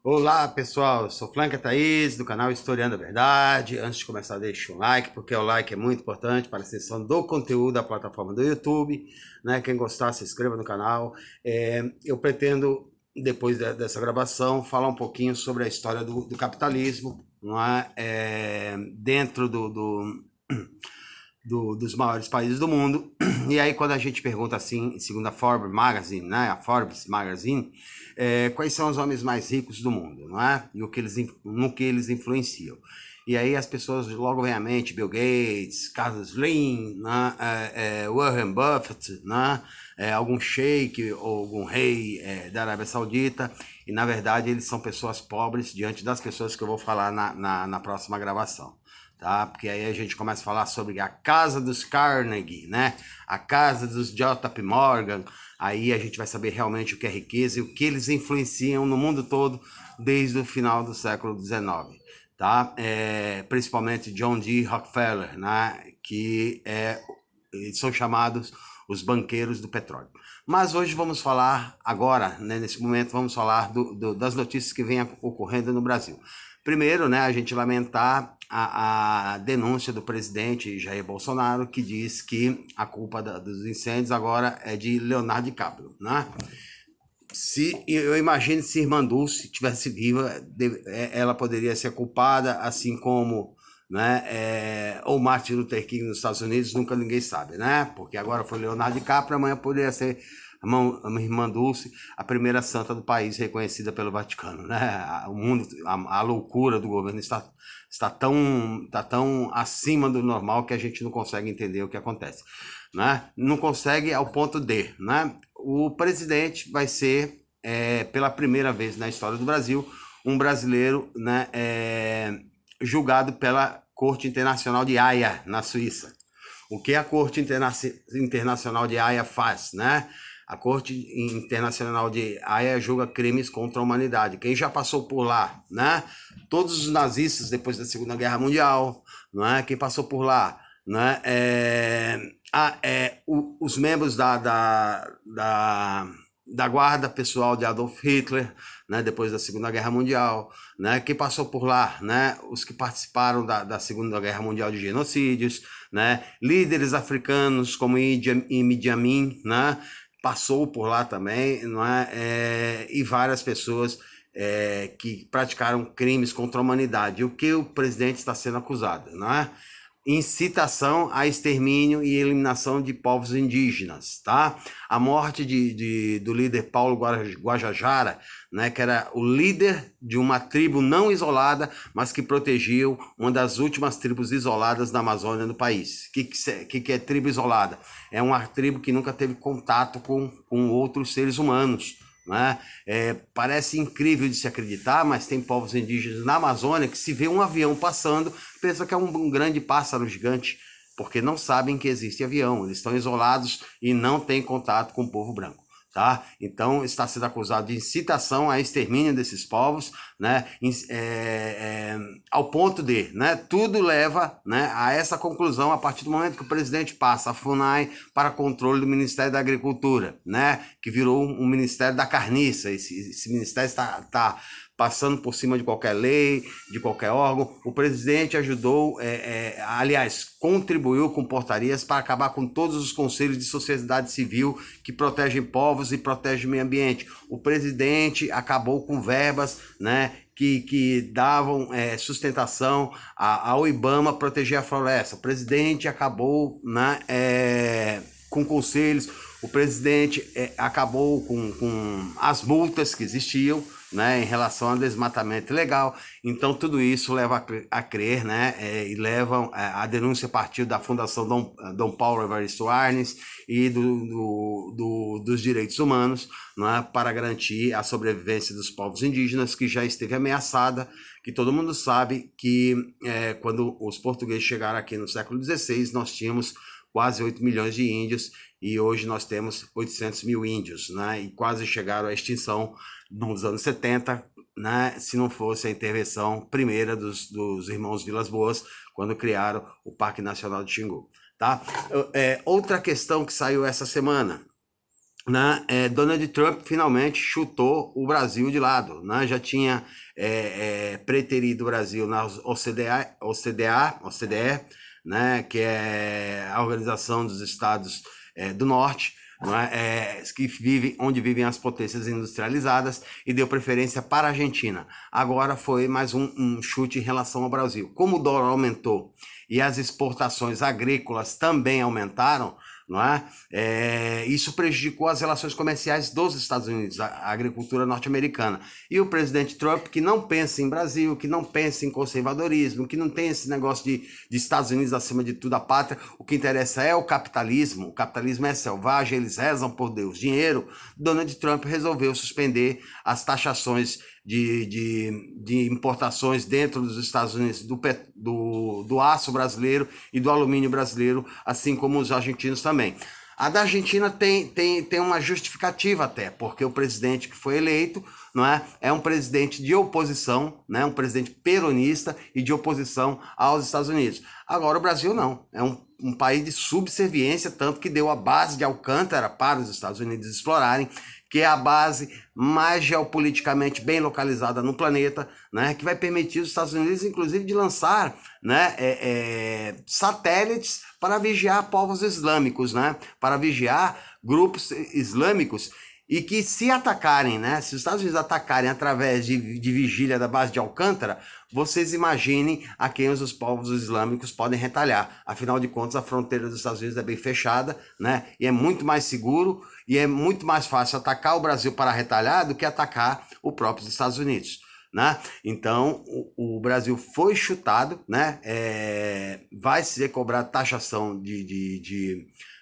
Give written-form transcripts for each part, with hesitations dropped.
Olá pessoal, eu sou Flanca Thaís do canal Historiando a Verdade. Antes de começar, deixe um like, porque o like é muito importante para a extensão do conteúdo da plataforma do YouTube, né? Quem gostar, se inscreva no canal. Eu pretendo, depois dessa gravação, falar um pouquinho sobre a história do capitalismo, não é? Dentro dos maiores países do mundo. E aí, quando a gente pergunta assim, segundo a Forbes Magazine, né, a Forbes Magazine, quais são os homens mais ricos do mundo, não é? E no que eles influenciam. E aí as pessoas logo vêm à mente Bill Gates, Carlos Slim, né, Warren Buffett, né, algum sheik ou algum rei da Arábia Saudita, e na verdade eles são pessoas pobres diante das pessoas que eu vou falar na próxima gravação. Tá? Porque aí a gente começa a falar sobre a casa dos Carnegie, né? A casa dos JP Morgan. Aí a gente vai saber realmente o que é riqueza e o que eles influenciam no mundo todo desde o final do século XIX, tá? Principalmente John D. Rockefeller, né? Eles são chamados os banqueiros do petróleo. Mas hoje vamos falar, agora, né, nesse momento, vamos falar das notícias que vêm ocorrendo no Brasil. Primeiro, né, a gente lamentar a denúncia do presidente Jair Bolsonaro, que diz que a culpa dos incêndios agora é de Leonardo DiCaprio, né? Eu imagino se Irmã Dulce estivesse viva, ela poderia ser culpada, assim como, né, ou Martin Luther King nos Estados Unidos, nunca ninguém sabe, né? Porque agora foi Leonardo DiCaprio, amanhã poderia ser a Irmã Dulce, a primeira santa do país reconhecida pelo Vaticano, né? O mundo, a loucura do governo está tão acima do normal que a gente não consegue entender o que acontece, né? Não consegue ao ponto de, né? O presidente vai ser, pela primeira vez na história do Brasil, um brasileiro, né, julgado pela Corte Internacional de Haia, na Suíça. O que a Corte Internacional de Haia faz, né? A Corte Internacional de Haia julga crimes contra a humanidade. Quem já passou por lá, né? Todos os nazistas depois da Segunda Guerra Mundial, não é? Quem passou por lá, né? Os membros da guarda pessoal de Adolf Hitler, né, depois da Segunda Guerra Mundial, né, quem passou por lá, né, os que participaram da Segunda Guerra Mundial de genocídios, né, líderes africanos como Idi Amin, né, passou por lá também, não é, e várias pessoas que praticaram crimes contra a humanidade. O que o presidente está sendo acusado, não é? Incitação a extermínio e eliminação de povos indígenas, tá? A morte do líder Paulo Guajajara, né, que era o líder de uma tribo não isolada, mas que protegiam uma das últimas tribos isoladas da Amazônia do país. O que é tribo isolada? É uma tribo que nunca teve contato com outros seres humanos, né? Parece incrível de se acreditar, mas tem povos indígenas na Amazônia que se vê um avião passando, pensa que é um grande pássaro gigante, porque não sabem que existe avião, eles estão isolados e não têm contato com o povo branco. Tá? Então está sendo acusado de incitação a extermínio desses povos, né? Ao ponto de, né? Tudo leva, né, a essa conclusão a partir do momento que o presidente passa a FUNAI para controle do Ministério da Agricultura, né? Que virou um Ministério da Carniça. Esse ministério está passando por cima de qualquer lei, de qualquer órgão. O presidente ajudou, aliás, contribuiu com portarias para acabar com todos os conselhos de sociedade civil que protegem povos e protegem o meio ambiente. O presidente acabou com verbas, né, que davam sustentação ao IBAMA proteger a floresta. O presidente acabou, né, com conselhos. O presidente acabou com as multas que existiam, né, em relação ao desmatamento ilegal. Então tudo isso leva a crer, né, e levam a denúncia partiu da Fundação Dom Paulo Evaristo Arnes e dos direitos humanos, né, para garantir a sobrevivência dos povos indígenas, que já esteve ameaçada, que todo mundo sabe que quando os portugueses chegaram aqui no século XVI, nós tínhamos quase 8 milhões de índios, e hoje nós temos 800 mil índios, né? E quase chegaram à extinção nos anos 70, né? Se não fosse a intervenção primeira dos irmãos Vilas Boas, quando criaram o Parque Nacional do Xingu, tá? Outra questão que saiu essa semana, né, Donald Trump finalmente chutou o Brasil de lado, né? Já tinha preterido o Brasil na OCDE, né, que é a Organização dos Estados do Norte, não é? Onde vivem as potências industrializadas, e deu preferência para a Argentina. Agora foi mais um chute em relação ao Brasil. Como o dólar aumentou e as exportações agrícolas também aumentaram, não é? Isso prejudicou as relações comerciais dos Estados Unidos, a agricultura norte-americana. E o presidente Trump, que não pensa em Brasil, que não pensa em conservadorismo, que não tem esse negócio de Estados Unidos acima de tudo, a pátria, o que interessa é o capitalismo é selvagem, eles rezam por Deus, dinheiro. Donald Trump resolveu suspender as taxações de importações dentro dos Estados Unidos do aço brasileiro e do alumínio brasileiro, assim como os argentinos também. A da Argentina tem uma justificativa até, porque o presidente que foi eleito, não é um presidente de oposição, né, um presidente peronista e de oposição aos Estados Unidos. Agora o Brasil não, é um país de subserviência, tanto que deu a base de Alcântara para os Estados Unidos explorarem, que é a base mais geopoliticamente bem localizada no planeta, né, que vai permitir os Estados Unidos, inclusive, de lançar, né, satélites para vigiar povos islâmicos, né, para vigiar grupos islâmicos, e que se atacarem, né, se os Estados Unidos atacarem através de vigília da base de Alcântara, vocês imaginem a quem os povos islâmicos podem retalhar. Afinal de contas, a fronteira dos Estados Unidos é bem fechada, né, e é muito mais seguro e é muito mais fácil atacar o Brasil para retalhar do que atacar o próprio Estados Unidos. Né? Então, o Brasil foi chutado, né? Vai ser cobrada taxação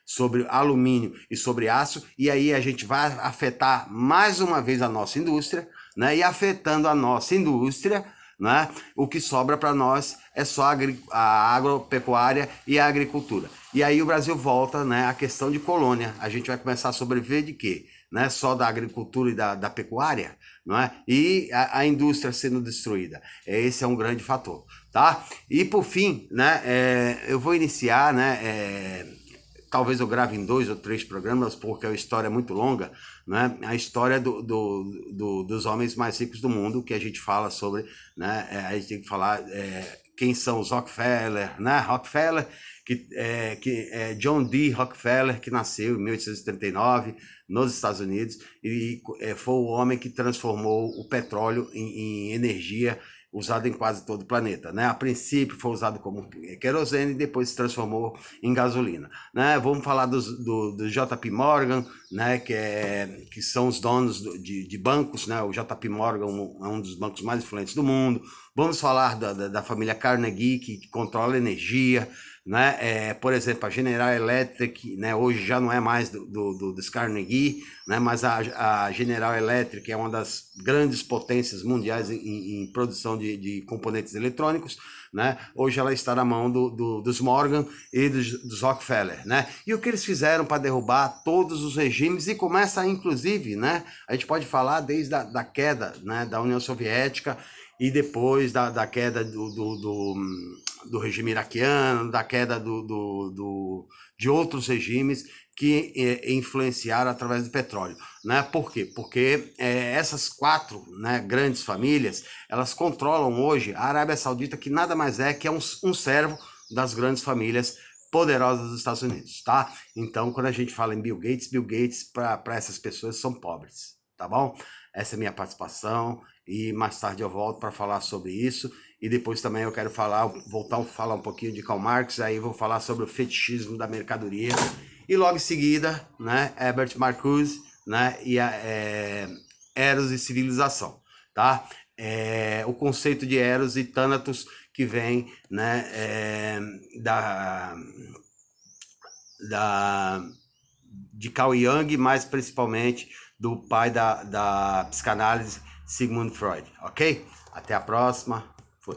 sobre alumínio e sobre aço, e aí a gente vai afetar mais uma vez a nossa indústria, né? E afetando a nossa indústria, né? O que sobra para nós é só a agropecuária e a agricultura. E aí o Brasil volta, né, à questão de colônia. A gente vai começar a sobreviver de quê? Né? Só da agricultura e da pecuária, não é? E a indústria sendo destruída. Esse é um grande fator, tá? E por fim, né, eu vou iniciar, né, talvez eu grave em 2 ou 3 programas, porque a história é muito longa, né? A história dos homens mais ricos do mundo, que a gente fala sobre, né? A gente tem que falar quem são os Rockefeller, né? Rockefeller, que é John D. Rockefeller, que nasceu em 1839 nos Estados Unidos, e foi o homem que transformou o petróleo em energia usado em quase todo o planeta, né? A princípio foi usado como querosene e depois se transformou em gasolina, né? Vamos falar do JP Morgan, né? Que são os donos de bancos, né? O JP Morgan é um dos bancos mais influentes do mundo. Vamos falar da família Carnegie, que controla a energia, né? Por exemplo, a General Electric, né? Hoje já não é mais dos Carnegie, né? Mas a General Electric é uma das grandes potências mundiais em produção de componentes eletrônicos, né? Hoje ela está na mão dos Morgan e dos Rockefeller, né? E o que eles fizeram para derrubar todos os regimes, e começa inclusive, né? A gente pode falar desde a queda, né, da União Soviética, e depois da queda do regime iraquiano, da queda de outros regimes que influenciaram através do petróleo, né? Por quê? Porque essas 4, né, grandes famílias, elas controlam hoje a Arábia Saudita, que nada mais é que um servo das grandes famílias poderosas dos Estados Unidos, tá? Então, quando a gente fala em Bill Gates para essas pessoas são pobres, tá bom? Essa é a minha participação, e mais tarde eu volto para falar sobre isso, e depois também eu quero voltar a falar um pouquinho de Karl Marx, aí vou falar sobre o fetichismo da mercadoria, e logo em seguida, né, Herbert Marcuse, né, e Eros e Civilização, tá? O conceito de Eros e Thanatos, que vem, né, de Carl Jung, mas principalmente do pai da psicanálise, Sigmund Freud, ok? Até a próxima. Foi.